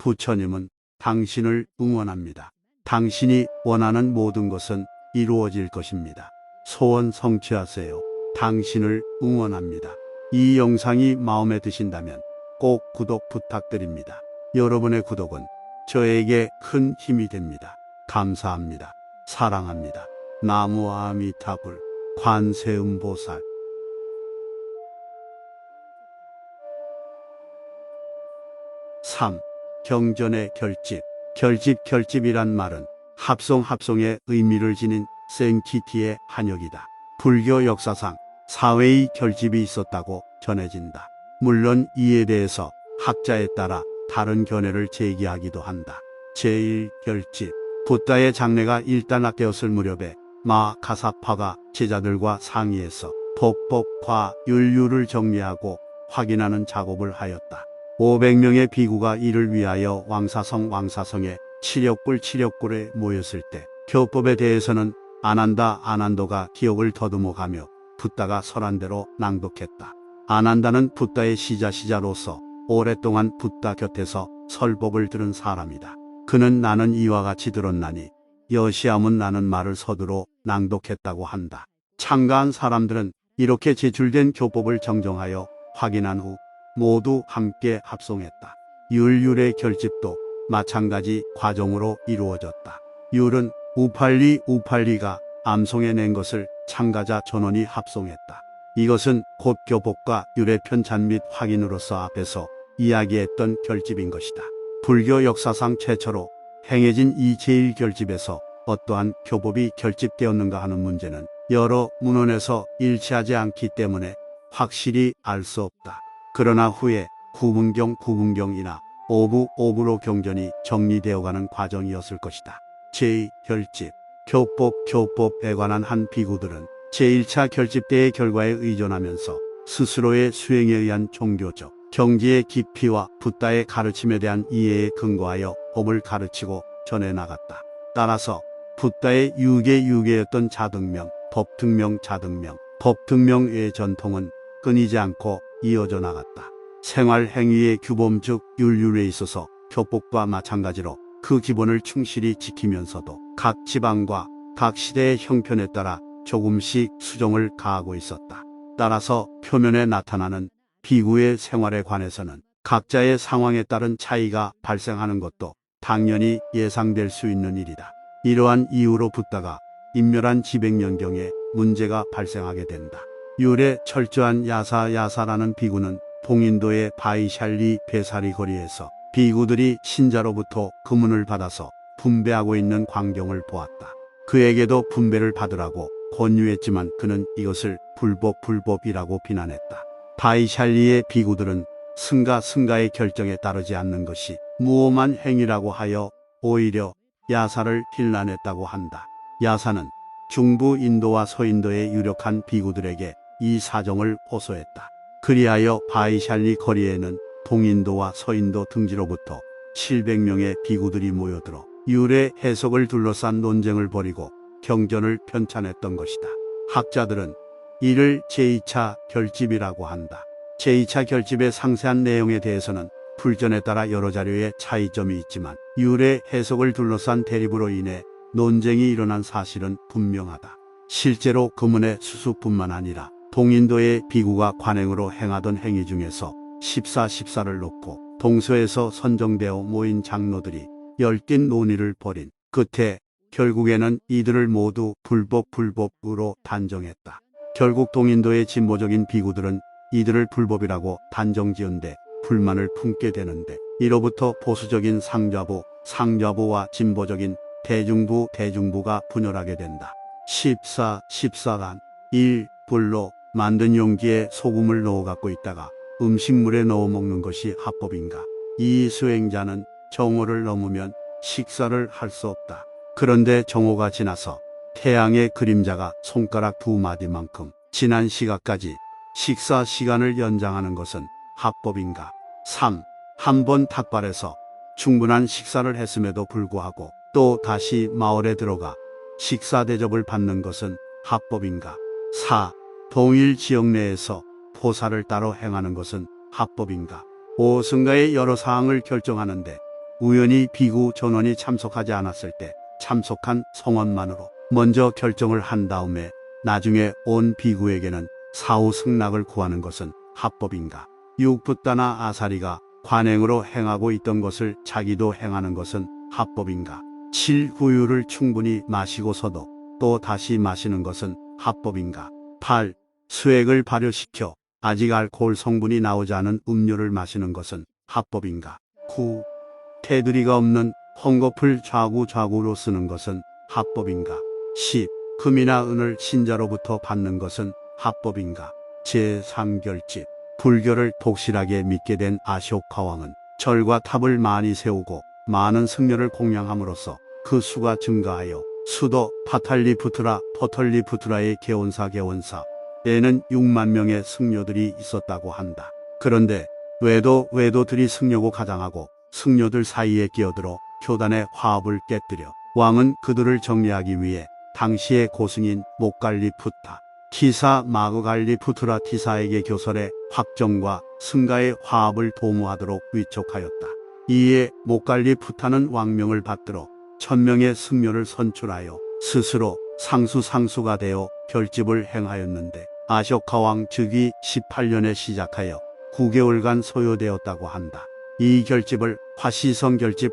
부처님은 당신을 응원합니다. 당신이 원하는 모든 것은 이루어질 것입니다. 소원 성취하세요. 당신을 응원합니다. 이 영상이 마음에 드신다면 꼭 구독 부탁드립니다. 여러분의 구독은 저에게 큰 힘이 됩니다. 감사합니다. 사랑합니다. 나무 아미타불 관세음보살. 3. 경전의 결집. 결집이란 말은 합성의 의미를 지닌 생키티의 한역이다. 불교 역사상 사회의 결집이 있었다고 전해진다. 물론 이에 대해서 학자에 따라 다른 견해를 제기하기도 한다. 제1결집. 붓다의 장래가 일단락되었을 무렵에 마카사파가 제자들과 상의해서 법과 율류를 정리하고 확인하는 작업을 하였다. 500명의 비구가 이를 위하여 왕사성에 칠역굴에 모였을 때 교법에 대해서는 아난도가 기억을 더듬어가며 붓다가 설한 대로 낭독했다. 아난다는 붓다의 시자로서 오랫동안 붓다 곁에서 설법을 들은 사람이다. 그는 나는 이와 같이 들었나니 여시함은 나는 말을 서두로 낭독했다고 한다. 참가한 사람들은 이렇게 제출된 교법을 정정하여 확인한 후 모두 함께 합송했다. 율의 결집도 마찬가지 과정으로 이루어졌다. 율은 우팔리가 암송해낸 것을 참가자 전원이 합송했다. 이것은 곧 교법과 율의 편찬 및 확인으로서 앞에서 이야기했던 결집인 것이다. 불교 역사상 최초로 행해진 이 제1결집에서 어떠한 교법이 결집되었는가 하는 문제는 여러 문헌에서 일치하지 않기 때문에 확실히 알 수 없다. 그러나 후에 구분경이나 오부로 경전이 정리되어가는 과정이었을 것이다. 제2결집. 교법에 관한 한 비구들은 제1차 결집 때의 결과에 의존하면서 스스로의 수행에 의한 종교적 경지의 깊이와 붓다의 가르침에 대한 이해에 근거하여 법을 가르치고 전해나갔다. 따라서 붓다의 유계였던 자등명, 법등명의 전통은 끊이지 않고 이어져 나갔다. 생활 행위의 규범 즉 율에 있어서 교법과 마찬가지로 그 기본을 충실히 지키면서도 각 지방과 각 시대의 형편에 따라 조금씩 수정을 가하고 있었다. 따라서 표면에 나타나는 비구의 생활에 관해서는 각자의 상황에 따른 차이가 발생하는 것도 당연히 예상될 수 있는 일이다. 이러한 이유로 붓다가 인멸한 지백년경에 문제가 발생하게 된다. 율에 철저한 야사라는 비구는 동인도의 바이샬리 베사리 거리에서 비구들이 신자로부터 금은을 받아서 분배하고 있는 광경을 보았다. 그에게도 분배를 받으라고 권유했지만 그는 이것을 불법이라고 비난했다. 바이샬리의 비구들은 승가의 결정에 따르지 않는 것이 무엄한 행위라고 하여 오히려 야사를 비난했다고 한다. 야사는 중부 인도와 서인도의 유력한 비구들에게 이 사정을 호소했다. 그리하여 바이샬리 거리에는 동인도와 서인도 등지로부터 700명의 비구들이 모여들어 율의 해석을 둘러싼 논쟁을 벌이고 경전을 편찬했던 것이다. 학자들은 이를 제2차 결집이라고 한다. 제2차 결집의 상세한 내용에 대해서는 불전에 따라 여러 자료의 차이점이 있지만 율의 해석을 둘러싼 대립으로 인해 논쟁이 일어난 사실은 분명하다. 실제로 금은의 수수뿐만 아니라 동인도의 비구가 관행으로 행하던 행위 중에서 십사를 놓고 동서에서 선정되어 모인 장로들이 열띤 논의를 벌인 끝에 결국에는 이들을 모두 불법으로 단정했다. 결국 동인도의 진보적인 비구들은 이들을 불법이라고 단정지은데 불만을 품게 되는데 이로부터 보수적인 상좌부와 진보적인 대중부가 분열하게 된다. 십사간 1. 불로 만든 용기에 소금을 넣어 갖고 있다가 음식물에 넣어 먹는 것이 합법인가? 이 수행자는 정오를 넘으면 식사를 할 수 없다. 그런데 정오가 지나서 태양의 그림자가 손가락 2마디만큼 지난 시각까지 식사 시간을 연장하는 것은 합법인가? 3. 한 번 탁발해서 충분한 식사를 했음에도 불구하고 또 다시 마을에 들어가 식사 대접을 받는 것은 합법인가? 4. 동일 지역 내에서 포사를 따로 행하는 것은 합법인가? 5. 승가의 여러 사항을 결정하는데 우연히 비구 전원이 참석하지 않았을 때 참석한 성원만으로 먼저 결정을 한 다음에 나중에 온 비구에게는 사후 승낙을 구하는 것은 합법인가? 6. 붓다나 아사리가 관행으로 행하고 있던 것을 자기도 행하는 것은 합법인가? 7. 우유를 충분히 마시고서도 또 다시 마시는 것은 합법인가? 8. 수액을 발효시켜 아직 알코올 성분이 나오지 않은 음료를 마시는 것은 합법인가? 9. 테두리가 없는 헝겊을 좌구좌구로 쓰는 것은 합법인가? 10. 금이나 은을 신자로부터 받는 것은 합법인가? 제3결집. 불교를 독실하게 믿게 된 아쇼카 왕은 절과 탑을 많이 세우고 많은 승려를 공양함으로써 그 수가 증가하여 수도 퍼털리푸트라의 개원사에는 6만 명의 승려들이 있었다고 한다. 그런데 외도들이 승려고 가장하고 승려들 사이에 끼어들어 교단의 화합을 깨뜨려 왕은 그들을 정리하기 위해 당시의 고승인 목갈리푸타 티사 마그갈리푸트라 티사에게 교설의 확정과 승가의 화합을 도모하도록 위촉하였다. 이에 목갈리푸타는 왕명을 받들어 1000명의 승려를 선출하여 스스로 상수가 되어 결집을 행하였는데 아쇼카 왕 즉위 18년에 시작하여 9개월간 소요되었다고 한다. 이 결집을 화시성결집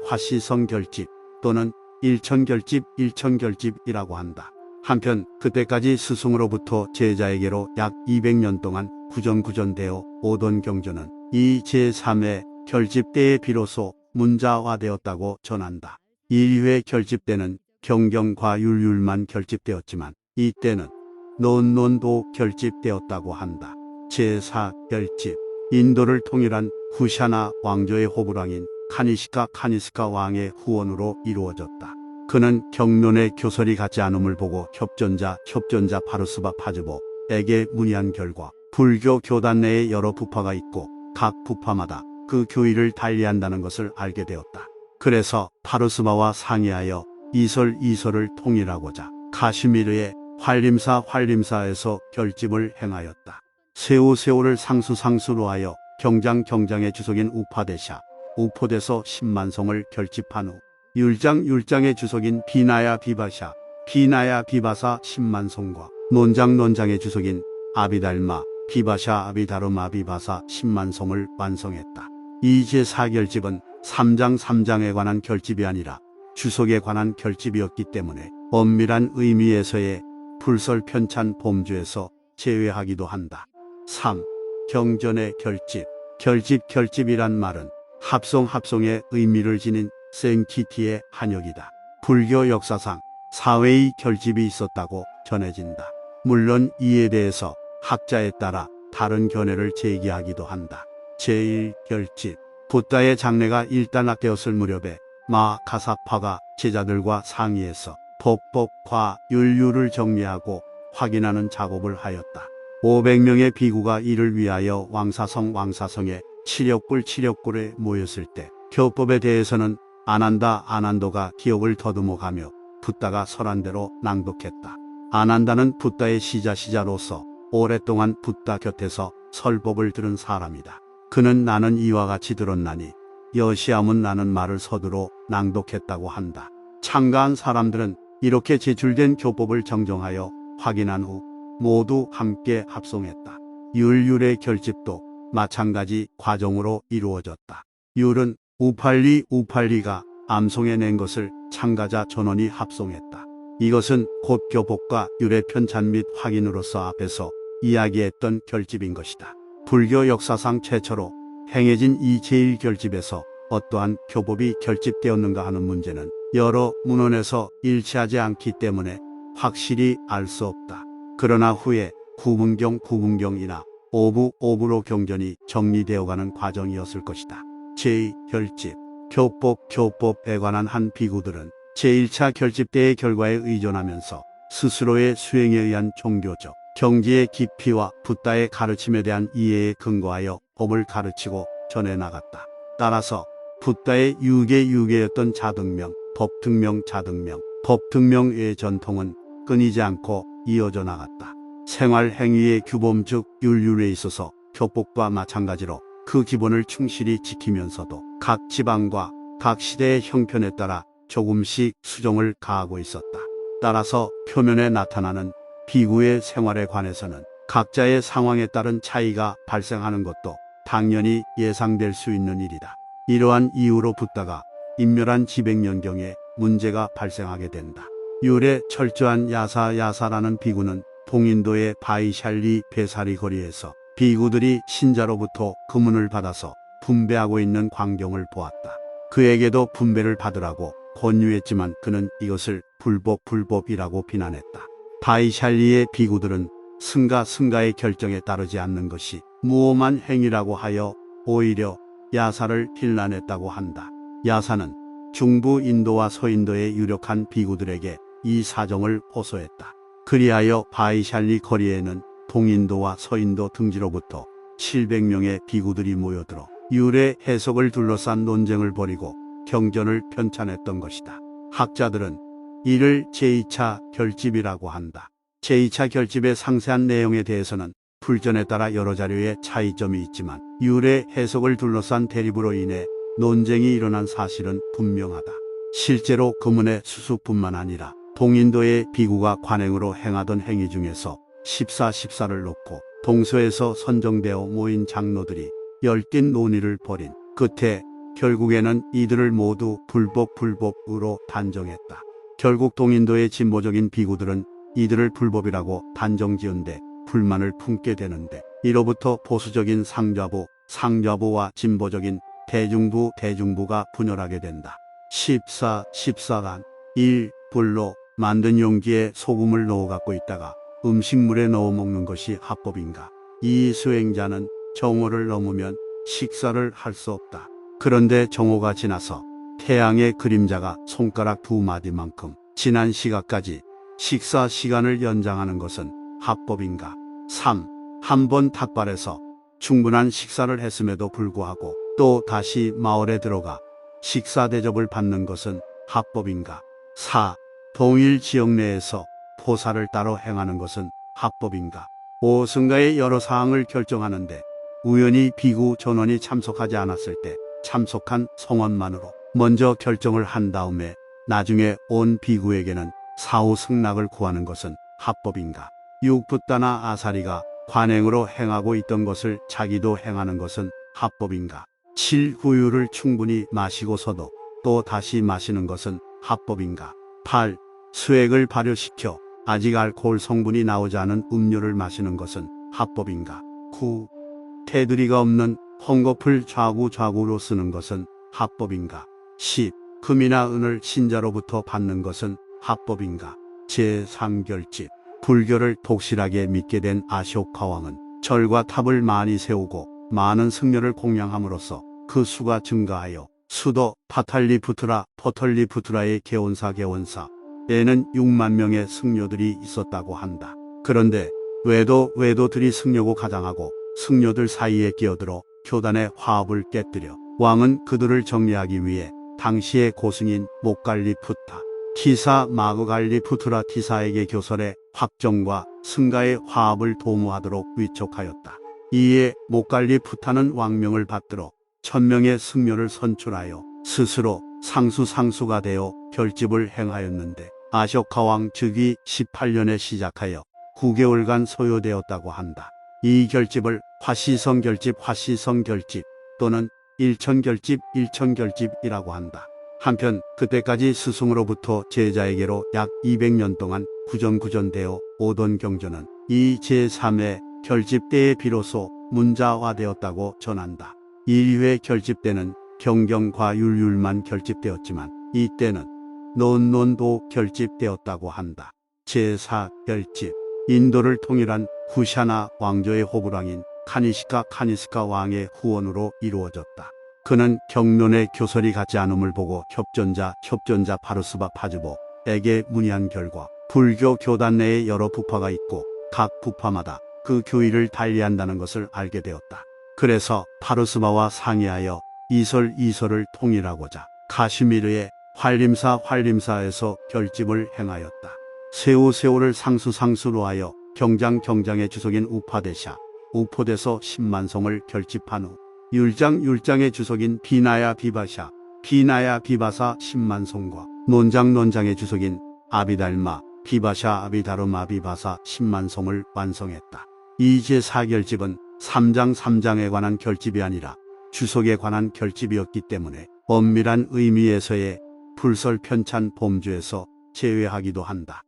또는 일천결집이라고 한다. 한편 그때까지 스승으로부터 제자에게로 약 200년 동안 구전되어 오던 경전은 이 제3회 결집 때에 비로소 문자화되었다고 전한다. 1회 결집 때는 경경과 율율만 결집되었지만 이때는 논도 결집되었다고 한다. 제4 결집. 인도를 통일한 후샤나 왕조의 호불왕인 카니스카 왕의 후원으로 이루어졌다. 그는 경론의 교설이 같지 않음을 보고 협전자 파르스바 파즈보에게 문의한 결과 불교 교단 내에 여러 부파가 있고 각 부파마다 그 교의를 달리한다는 것을 알게 되었다. 그래서 파르스바와 상의하여 이설을 통일하고자 카시미르의 활림사에서 결집을 행하였다. 세우를 상수로 하여 경장의 주석인 우포대서 10만 성을 결집한 후 율장의 주석인 비바사 10만 성과 논장의 주석인 아비달마 아비다르마 10만 성을 완성했다. 이 제4결집은 3장에 관한 결집이 아니라 주석에 관한 결집이었기 때문에 엄밀한 의미에서의 불설 편찬 범주에서 제외하기도 한다. 3. 경전의 결집이란 말은 합성의 의미를 지닌 생키티의 한역이다. 불교 역사상 4회의 결집이 있었다고 전해진다. 물론 이에 대해서 학자에 따라 다른 견해를 제기하기도 한다. 제1결집. 붓다의 장래가 일단락되었을 무렵에 마카사파가 제자들과 상의해서 법과 율율을 정리하고 확인하는 작업을 하였다. 500명의 비구가 이를 위하여 왕사성에 칠역굴에 모였을 때 교법에 대해서는 아난도가 기억을 더듬어가며 붓다가 설한대로 낭독했다. 아난다는 붓다의 시자로서 오랫동안 붓다 곁에서 설법을 들은 사람이다. 그는 나는 이와 같이 들었나니 여시함은 나는 말을 서두로 낭독했다고 한다. 참가한 사람들은 이렇게 제출된 교법을 정정하여 확인한 후 모두 함께 합송했다. 율의 결집도 마찬가지 과정으로 이루어졌다. 율은 우팔리가 암송해낸 것을 참가자 전원이 합송했다. 이것은 곧 교법과 율의 편찬 및 확인으로서 앞에서 이야기했던 결집인 것이다. 불교 역사상 최초로 행해진 이 제1결집에서 어떠한 교법이 결집되었는가 하는 문제는 여러 문헌에서 일치하지 않기 때문에 확실히 알 수 없다. 그러나 후에 구문경이나 오부로 경전이 정리되어가는 과정이었을 것이다. 제2결집. 교법에 관한 한 비구들은 제1차 결집 때의 결과에 의존하면서 스스로의 수행에 의한 종교적 경지의 깊이와 붓다의 가르침에 대한 이해에 근거하여 법을 가르치고 전해나갔다. 따라서 붓다의 유계였던 자등명, 법등명의 전통은 끊이지 않고 이어져 나갔다. 생활행위의 규범 즉 율에 있어서 교법과 마찬가지로 그 기본을 충실히 지키면서도 각 지방과 각 시대의 형편에 따라 조금씩 수정을 가하고 있었다. 따라서 표면에 나타나는 비구의 생활에 관해서는 각자의 상황에 따른 차이가 발생하는 것도 당연히 예상될 수 있는 일이다. 이러한 이유로 붙다가 인멸한 지백년경에 문제가 발생하게 된다. 율에 철저한 야사라는 비구는 동인도의 바이샬리 베사리 거리에서 비구들이 신자로부터 금은을 받아서 분배하고 있는 광경을 보았다. 그에게도 분배를 받으라고 권유했지만 그는 이것을 불법이라고 비난했다. 바이샬리의 비구들은 승가의 결정에 따르지 않는 것이 무엄한 행위라고 하여 오히려 야사를 비난했다고 한다. 야사는 중부 인도와 서인도의 유력한 비구들에게 이 사정을 호소했다. 그리하여 바이샬리 거리에는 동인도와 서인도 등지로부터 700명의 비구들이 모여들어 율의 해석을 둘러싼 논쟁을 벌이고 경전을 편찬했던 것이다. 학자들은 이를 제2차 결집이라고 한다. 제2차 결집의 상세한 내용에 대해서는 불전에 따라 여러 자료에 차이점이 있지만 율의 해석을 둘러싼 대립으로 인해 논쟁이 일어난 사실은 분명하다. 실제로 금은의 수수뿐만 아니라 동인도의 비구가 관행으로 행하던 행위 중에서 14를 놓고 동서에서 선정되어 모인 장로들이 열띤 논의를 벌인 끝에 결국에는 이들을 모두 불법으로 단정했다. 결국 동인도의 진보적인 비구들은 이들을 불법이라고 단정지은데 불만을 품게 되는데 이로부터 보수적인 상좌부와 진보적인 대중부가 분열하게 된다. 14간 1. 불로 만든 용기에 소금을 넣어 갖고 있다가 음식물에 넣어 먹는 것이 합법인가? 이 수행자는 정오를 넘으면 식사를 할 수 없다. 그런데 정오가 지나서 태양의 그림자가 손가락 2마디만큼 지난 시각까지 식사 시간을 연장하는 것은 합법인가? 3. 한 번 닭발에서 충분한 식사를 했음에도 불구하고 또 다시 마을에 들어가 식사 대접을 받는 것은 합법인가? 4. 동일 지역 내에서 포사를 따로 행하는 것은 합법인가? 5. 승가의 여러 사항을 결정하는데 우연히 비구 전원이 참석하지 않았을 때 참석한 성원만으로 먼저 결정을 한 다음에 나중에 온 비구에게는 사후 승낙을 구하는 것은 합법인가? 6. 붓다나 아사리가 관행으로 행하고 있던 것을 자기도 행하는 것은 합법인가? 7. 우유를 충분히 마시고서도 또 다시 마시는 것은 합법인가? 8. 수액을 발효시켜 아직 알코올 성분이 나오지 않은 음료를 마시는 것은 합법인가? 9. 테두리가 없는 헝겊을 좌구로 쓰는 것은 합법인가? 10. 금이나 은을 신자로부터 받는 것은 합법인가? 제3결집. 불교를 독실하게 믿게 된 아쇼카 왕은 절과 탑을 많이 세우고 많은 승려를 공양함으로써 그 수가 증가하여 수도 퍼털리푸트라의 개원사에는 6만 명의 승려들이 있었다고 한다. 그런데 외도들이 승려고 가장하고 승려들 사이에 끼어들어 교단의 화합을 깨뜨려 왕은 그들을 정리하기 위해 당시의 고승인 목갈리푸타 티사 마그갈리푸트라 티사에게 교설해 확정과 승가의 화합을 도모하도록 위촉하였다. 이에 목갈리푸타는 왕명을 받들어 1000명의 승려를 선출하여 스스로 상수가 되어 결집을 행하였는데 아쇼카 왕 즉위 18년에 시작하여 9개월간 소요되었다고 한다. 이 결집을 화시성결집 또는 일천결집이라고 한다. 한편 그때까지 스승으로부터 제자에게로 약 200년 동안 구전되어 오던 경전은 이 제3회 결집 때에 비로소 문자화되었다고 전한다. 1회 결집 때는 경경과율만 결집되었지만 이때는 논도 결집되었다고 한다. 제4결집. 인도를 통일한 쿠샤나 왕조의 호불왕인 카니스카 왕의 후원으로 이루어졌다. 그는 경론의 교설이 같지 않음을 보고 협전자 파르스바 파즈보에게 문의한 결과 불교 교단 내에 여러 부파가 있고 각 부파마다 그 교의를 달리한다는 것을 알게 되었다. 그래서 파르스바와 상의하여 이설을 통일하고자 카슈미르의 활림사에서 결집을 행하였다. 세우를 상수로 하여 경장의 주석인 우포대서 10만 성을 결집한 후 율장의 주석인 비나야 비바샤 비나야 비바사 10만 송과 논장의 주석인 아비달마 비바샤 아비다름 아비바사 10만 송을 완성했다. 이 제4결집은 3장 3장에 관한 결집이 아니라 주석에 관한 결집이었기 때문에 엄밀한 의미에서의 불설 편찬 범주에서 제외하기도 한다.